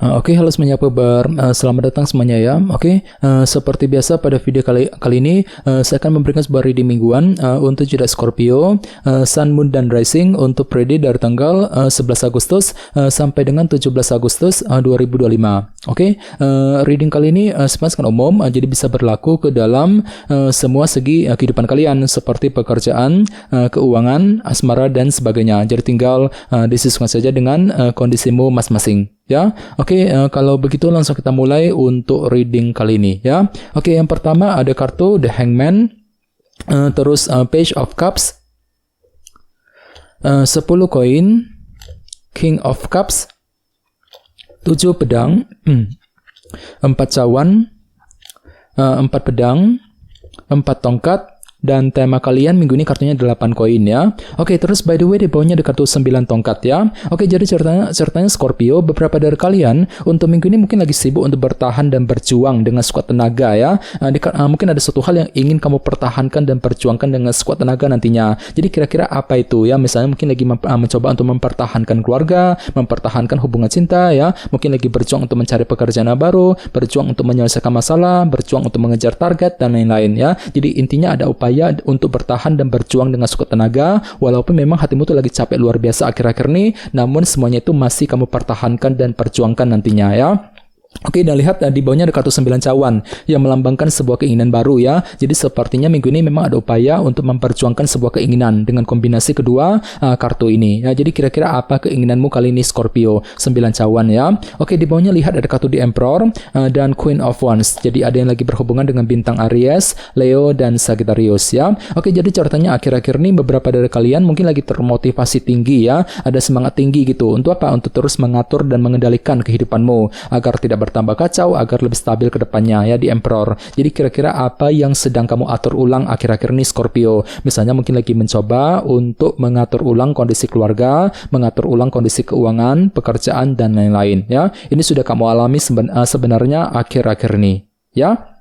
Oke, halo semuanya, selamat datang semuanya ya. Oke, seperti biasa pada video kali ini saya akan memberikan sebuah reading mingguan untuk zodiak Scorpio, Sun, Moon, dan Rising untuk periode dari tanggal 11 Agustus sampai dengan 17 Agustus 2025. Oke, reading kali ini sifatnya umum, jadi bisa berlaku ke dalam semua segi kehidupan kalian seperti pekerjaan, keuangan, asmara, dan sebagainya. Jadi tinggal disesuaikan saja dengan kondisimu masing-masing. Ya, oke, kalau begitu langsung kita mulai untuk reading kali ini ya. Oke, yang pertama ada kartu The Hangman, terus Page of Cups, 10 koin, King of Cups, 7 pedang, 4 cawan, 4 pedang, 4 tongkat. Dan tema kalian minggu ini kartunya 8 koin ya. Oke, terus by the way di bawahnya ada kartu 9 tongkat ya. Oke, jadi ceritanya Scorpio, beberapa dari kalian untuk minggu ini mungkin lagi sibuk untuk bertahan dan berjuang dengan sekuat tenaga ya. Mungkin ada suatu hal yang ingin kamu pertahankan dan perjuangkan dengan sekuat tenaga nantinya. Jadi kira-kira apa itu ya? Misalnya mungkin lagi mencoba untuk mempertahankan keluarga, mempertahankan hubungan cinta ya. Mungkin lagi berjuang untuk mencari pekerjaan baru, berjuang untuk menyelesaikan masalah, berjuang untuk mengejar target dan lain-lain ya. Jadi intinya ada upaya untuk bertahan dan berjuang dengan sekuat tenaga, walaupun memang hatimu tuh lagi capek luar biasa akhir-akhir ini, namun semuanya itu masih kamu pertahankan dan perjuangkan nantinya ya. Oke, dan lihat di bawahnya ada kartu 9 cawan yang melambangkan sebuah keinginan baru ya. Jadi sepertinya minggu ini memang ada upaya untuk memperjuangkan sebuah keinginan dengan kombinasi kedua kartu ini ya. Jadi kira-kira apa keinginanmu kali ini Scorpio? 9 cawan ya. Oke, di bawahnya lihat ada kartu The Emperor dan Queen of Wands. Jadi ada yang lagi berhubungan dengan bintang Aries, Leo, dan Sagittarius ya. Oke, jadi catatannya akhir-akhir ini beberapa dari kalian mungkin lagi termotivasi tinggi ya. Ada semangat tinggi gitu. Untuk apa? Untuk terus mengatur dan mengendalikan kehidupanmu agar tidak bertambah kacau, agar lebih stabil ke depannya ya di Emperor. Jadi kira-kira apa yang sedang kamu atur ulang akhir-akhir ini Scorpio? Misalnya mungkin lagi mencoba untuk mengatur ulang kondisi keluarga, mengatur ulang kondisi keuangan, pekerjaan, dan lain-lain ya. Ini sudah kamu alami sebenarnya akhir-akhir ini ya.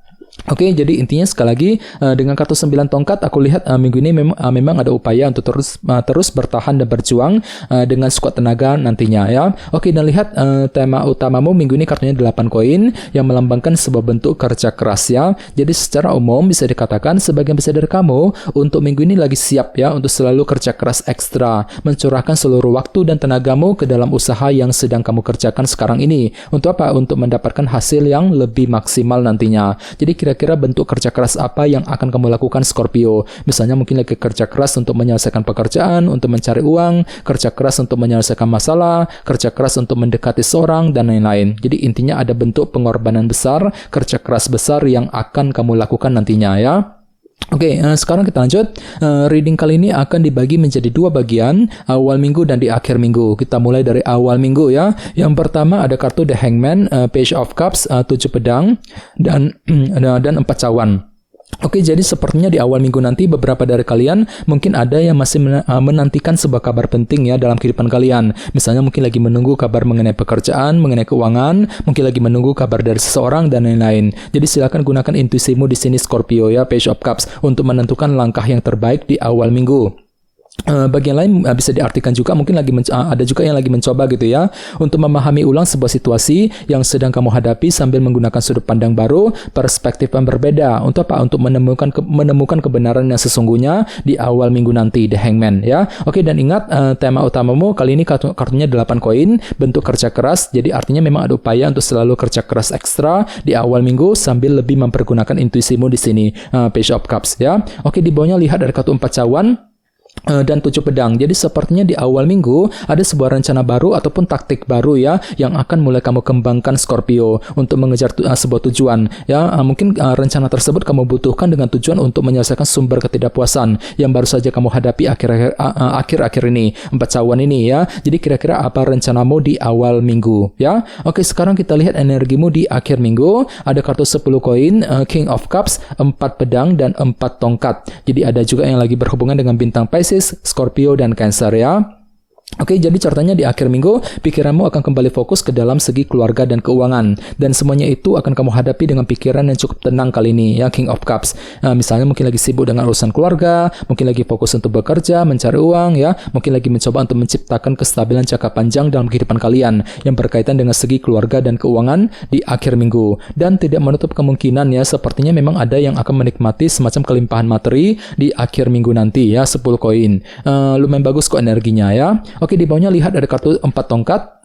Oke, jadi intinya sekali lagi dengan kartu 9 tongkat aku lihat minggu ini memang ada upaya untuk terus bertahan dan berjuang dengan sekuat tenaga nantinya ya. Oke, dan lihat tema utamamu minggu ini kartunya 8 koin yang melambangkan sebuah bentuk kerja keras ya. Jadi secara umum bisa dikatakan sebagian besar dari kamu untuk minggu ini lagi siap ya untuk selalu kerja keras ekstra, mencurahkan seluruh waktu dan tenagamu ke dalam usaha yang sedang kamu kerjakan sekarang ini. Untuk apa? Untuk mendapatkan hasil yang lebih maksimal nantinya. Jadi kira-kira bentuk kerja keras apa yang akan kamu lakukan Scorpio? Misalnya mungkin lagi kerja keras untuk menyelesaikan pekerjaan, untuk mencari uang, kerja keras untuk menyelesaikan masalah, kerja keras untuk mendekati seorang, dan lain-lain. Jadi intinya ada bentuk pengorbanan besar, kerja keras besar yang akan kamu lakukan nantinya ya. Oke, sekarang kita lanjut. Reading kali ini akan dibagi menjadi 2 bagian, awal minggu dan di akhir minggu. Kita mulai dari awal minggu ya. Yang pertama ada kartu The Hangman, Page of Cups, 7 pedang, dan 4 cawan. Oke, jadi sepertinya di awal minggu nanti beberapa dari kalian mungkin ada yang masih menantikan sebuah kabar penting ya dalam kehidupan kalian. Misalnya mungkin lagi menunggu kabar mengenai pekerjaan, mengenai keuangan, mungkin lagi menunggu kabar dari seseorang dan lain-lain. Jadi silakan gunakan intuisimu di sini Scorpio ya, Page of Cups untuk menentukan langkah yang terbaik di awal minggu. Bagian lain bisa diartikan juga mungkin ada juga yang lagi mencoba gitu ya untuk memahami ulang sebuah situasi yang sedang kamu hadapi sambil menggunakan sudut pandang baru, perspektif yang berbeda. Untuk apa? Untuk menemukan kebenaran yang sesungguhnya di awal minggu nanti, The Hangman ya. Oke, dan ingat tema utamamu kali ini kartunya 8 koin, bentuk kerja keras. Jadi artinya memang ada upaya untuk selalu kerja keras ekstra di awal minggu sambil lebih mempergunakan intuisimu di sini, Page of Cups ya. Oke, di bawahnya lihat ada kartu 4 cawan dan 7 pedang. Jadi sepertinya di awal minggu ada sebuah rencana baru ataupun taktik baru ya yang akan mulai kamu kembangkan Scorpio untuk mengejar sebuah tujuan ya. Mungkin rencana tersebut kamu butuhkan dengan tujuan untuk menyelesaikan sumber ketidakpuasan yang baru saja kamu hadapi akhir-akhir ini, 4 cawan ini ya. Jadi kira-kira apa rencanamu di awal minggu ya. Oke, sekarang kita lihat energimu di akhir minggu. Ada kartu 10 koin, King of Cups, 4 pedang, dan 4 tongkat. Jadi ada juga yang lagi berhubungan dengan bintang Pisces, Scorpio, dan Cancer ya. Oke, jadi caranya di akhir minggu, pikiranmu akan kembali fokus ke dalam segi keluarga dan keuangan. Dan semuanya itu akan kamu hadapi dengan pikiran yang cukup tenang kali ini, ya, King of Cups. Misalnya mungkin lagi sibuk dengan urusan keluarga, mungkin lagi fokus untuk bekerja, mencari uang, ya, mungkin lagi mencoba untuk menciptakan kestabilan jangka panjang dalam kehidupan kalian yang berkaitan dengan segi keluarga dan keuangan di akhir minggu. Dan tidak menutup kemungkinan, ya, sepertinya memang ada yang akan menikmati semacam kelimpahan materi di akhir minggu nanti, ya, 10 koin. Lumayan bagus kok energinya, ya. Oke, di bawahnya lihat ada kartu 4 tongkat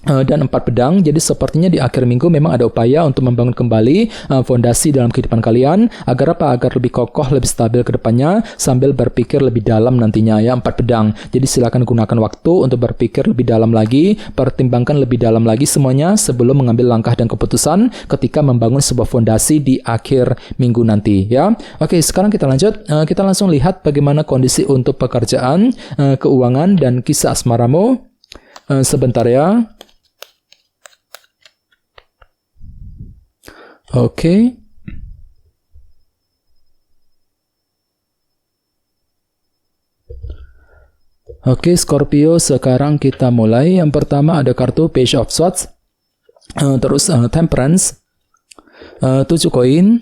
dan 4 pedang. Jadi sepertinya di akhir minggu memang ada upaya untuk membangun kembali fondasi dalam kehidupan kalian agar apa? Agar lebih kokoh, lebih stabil ke depannya sambil berpikir lebih dalam nantinya, ya, 4 pedang. Jadi silakan gunakan waktu untuk berpikir lebih dalam lagi, pertimbangkan lebih dalam lagi semuanya sebelum mengambil langkah dan keputusan ketika membangun sebuah fondasi di akhir minggu nanti, ya. Oke, sekarang kita lanjut. Kita langsung lihat bagaimana kondisi untuk pekerjaan, keuangan dan kisah asmaramu. Sebentar, ya. Oke. Oke, Scorpio, sekarang kita mulai. Yang pertama ada kartu Page of Swords, terus Temperance, 7 koin,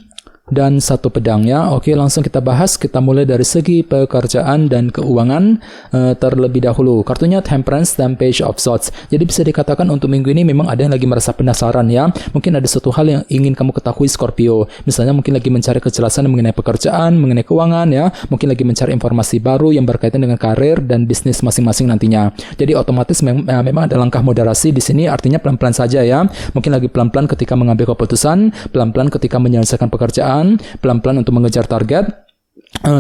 dan 1 pedang, ya. Oke, langsung kita bahas. Kita mulai dari segi pekerjaan dan keuangan terlebih dahulu. Kartunya Temperance dan Page of Swords. Jadi bisa dikatakan untuk minggu ini memang ada yang lagi merasa penasaran, ya. Mungkin ada suatu hal yang ingin kamu ketahui, Scorpio. Misalnya mungkin lagi mencari kejelasan mengenai pekerjaan, mengenai keuangan, ya. Mungkin lagi mencari informasi baru yang berkaitan dengan karir dan bisnis masing-masing nantinya. Jadi otomatis memang ada langkah moderasi di sini, artinya pelan-pelan saja, ya. Mungkin lagi pelan-pelan ketika mengambil keputusan, pelan-pelan ketika menyelesaikan pekerjaan, pelan-pelan untuk mengejar target,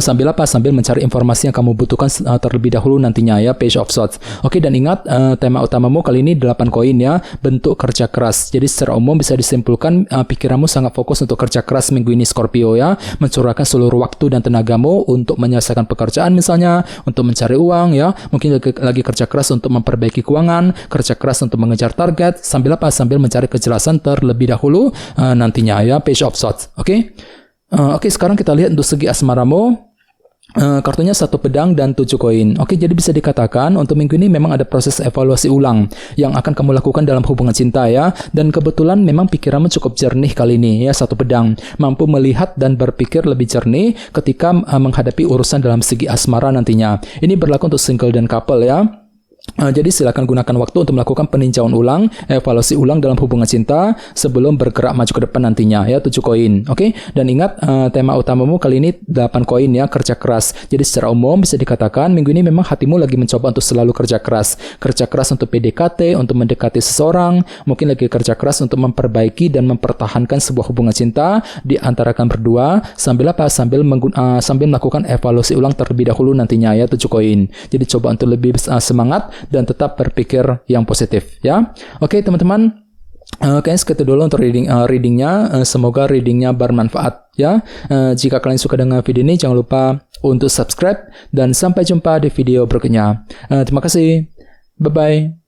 sambil apa? Sambil mencari informasi yang kamu butuhkan terlebih dahulu nantinya, ya, Page of Swords. Oke, dan ingat tema utamamu kali ini 8 koin, ya, bentuk kerja keras. Jadi secara umum bisa disimpulkan pikiranmu sangat fokus untuk kerja keras minggu ini, Scorpio, ya, mencurahkan seluruh waktu dan tenagamu untuk menyelesaikan pekerjaan misalnya, untuk mencari uang, ya, mungkin lagi kerja keras untuk memperbaiki keuangan, kerja keras untuk mengejar target, sambil apa? Sambil mencari kejelasan terlebih dahulu nantinya, ya, Page of Swords. Oke. Oke, sekarang kita lihat untuk segi asmaramu. Kartunya 1 pedang dan 7 koin. Oke, jadi bisa dikatakan untuk minggu ini memang ada proses evaluasi ulang yang akan kamu lakukan dalam hubungan cinta, ya. Dan kebetulan memang pikiranmu cukup jernih kali ini, ya, 1 pedang. Mampu melihat dan berpikir lebih jernih ketika menghadapi urusan dalam segi asmara nantinya. Ini berlaku untuk single dan couple, ya. Jadi silakan gunakan waktu untuk melakukan peninjauan ulang, evaluasi ulang dalam hubungan cinta sebelum bergerak maju ke depan nantinya, ya, 7 koin. Oke, dan ingat tema utamamu kali ini 8 koin, ya, kerja keras. Jadi secara umum bisa dikatakan minggu ini memang hatimu lagi mencoba untuk selalu kerja keras untuk PDKT, untuk mendekati seseorang, mungkin lagi kerja keras untuk memperbaiki dan mempertahankan sebuah hubungan cinta di antara kalian berdua, sambil apa? Sambil melakukan evaluasi ulang terlebih dahulu nantinya, ya, 7 koin. Jadi coba untuk lebih semangat dan tetap berpikir yang positif, ya. Oke, teman-teman, kayaknya segitu dulu untuk readingnya. Semoga readingnya bermanfaat, ya. Jika kalian suka dengan video ini, jangan lupa untuk subscribe dan sampai jumpa di video berikutnya. Terima kasih, bye bye.